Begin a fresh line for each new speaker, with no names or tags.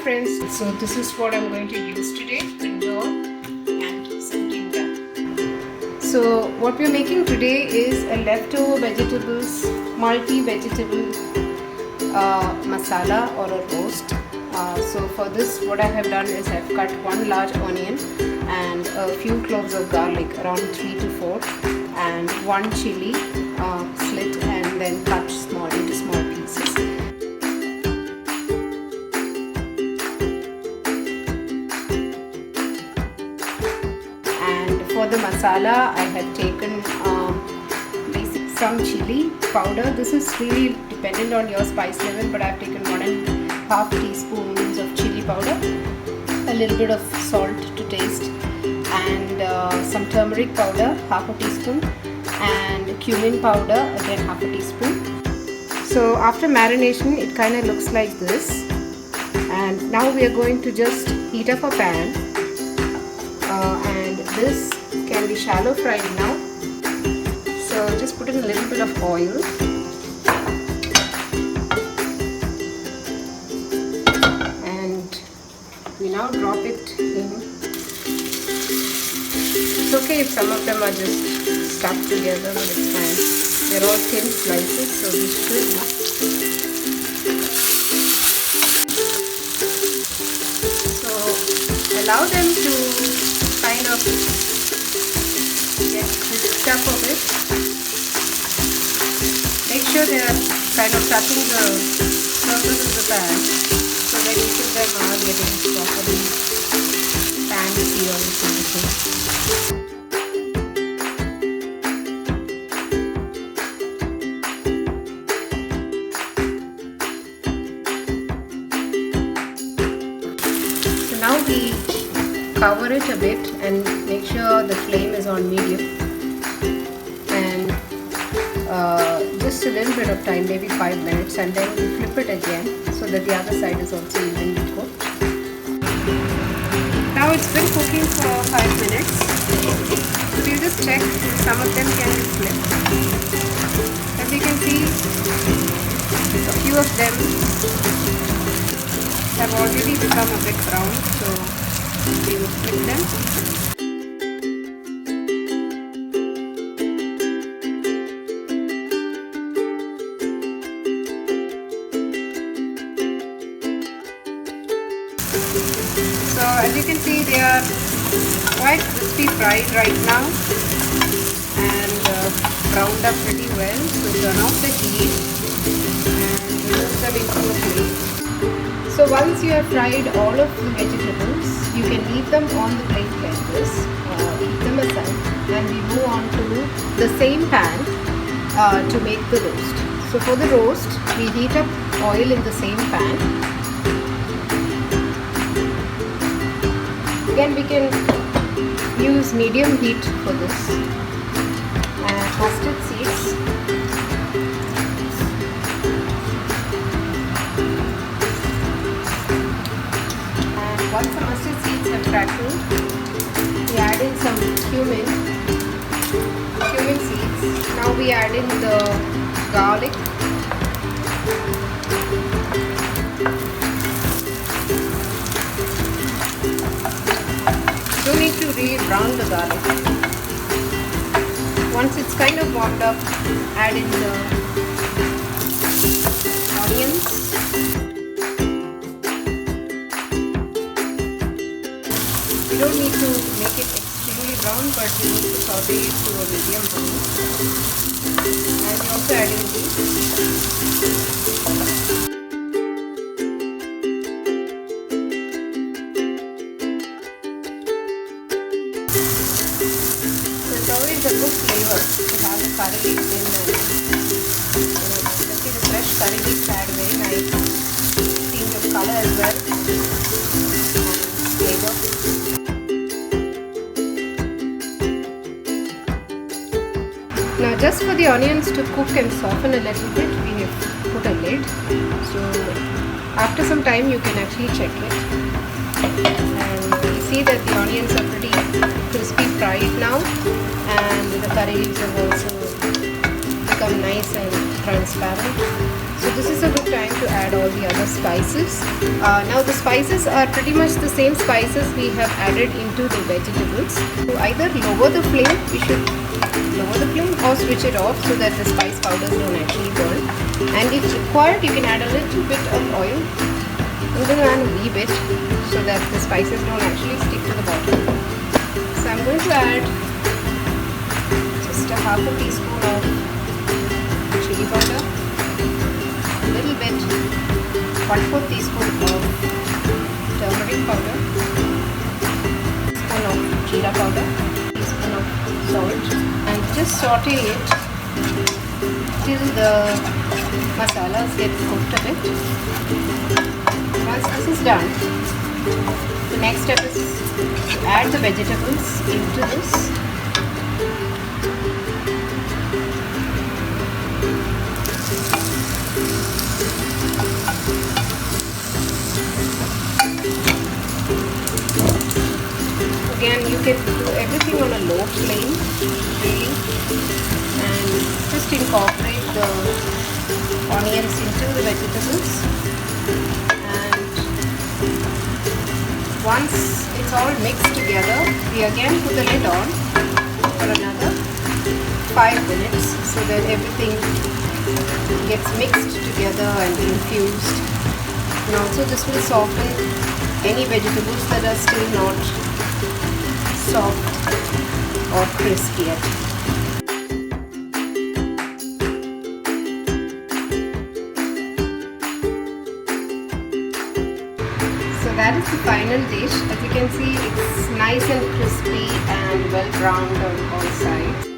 friends, so this is what I'm going to use today, brinjal and some ginger. So what we're making today is a leftover vegetables, multi-vegetable masala or a roast. So for this what I have done is I've cut one large onion and a few cloves of garlic, around 3 to 4, and one chili slit and then cut into small pieces. And for the masala I have taken some chili powder. This is really dependent on your spice level, but I have taken 1.5 teaspoons of chili powder, a little bit of salt to taste, and some turmeric powder, half a teaspoon, and cumin powder, again half a teaspoon. So after marination it kind of looks like this, and now we are going to just heat up a pan, and this can be shallow fried now. So just put in a little bit of oil, and we now drop it in. It's okay if some of them are just stuck together, but it's fine. They're all thin slices, so we should. So allow them to kind of get mixed up a bit. Make sure they are kind of touching the surface of the pan so that each of them are getting properly pan-seared and everything. So now we cover it a bit and make sure the flame is on medium. Just a little bit of time, maybe 5 minutes, and then we flip it again so that the other side is also evenly cooked. Now it's been cooking for 5 minutes. So we'll just check if some of them can be flipped. As you can see, a few of them have already become a bit brown, so we will flip them. So as you can see, they are quite crispy fried right now and browned up pretty well. So turn off the heat and remove them into a plate. So once you have fried all of the vegetables, you can leave them on the plate like this, keep them aside, and we move on to the same pan to make the roast. So for the roast, we heat up oil in the same pan. Again, we can use medium heat for this. And mustard seeds. And once the mustard seeds have crackled, we add in some cumin seeds. Now we add in the garlic. Don't need to really brown the garlic. Once it's kind of warmed up, add in the onions. You don't need to make it extremely brown, but you need to saute it to a medium brown. And you also add in the always a good flavor to have the curry leaves in there. Especially the fresh curry leaves add very nice tinge of color as well and flavor. Now just for the onions to cook and soften a little bit, we have put a lid. So after some time you can actually check it. And you see that the onions are pretty crispy fried now, and the curry leaves have also become nice and transparent. So this is a good time to add all the other spices. Now the spices are pretty much the same spices we have added into the vegetables. To either lower the flame, we should lower the flame or switch it off so that the spice powders don't actually burn. And if required, you can add a little bit of oil. I'm going to add a wee bit so that the spices don't actually stick to the bottom. So I'm going to add just a half a teaspoon of chili powder, a little bit, 1/4 teaspoon of turmeric powder, teaspoon of jeera powder, teaspoon of salt, and just saute it till the masalas get cooked a bit. Once this is done, the next step is to add the vegetables into this. Again, you can do everything on a low flame, really, and just incorporate the onions into the vegetables. And once it's all mixed together, we again put the lid on for another 5 minutes so that everything gets mixed together and infused. And also this will soften any vegetables that are still not soft or crisp yet. So that is the final dish. As you can see, it's nice and crispy and well browned on all sides.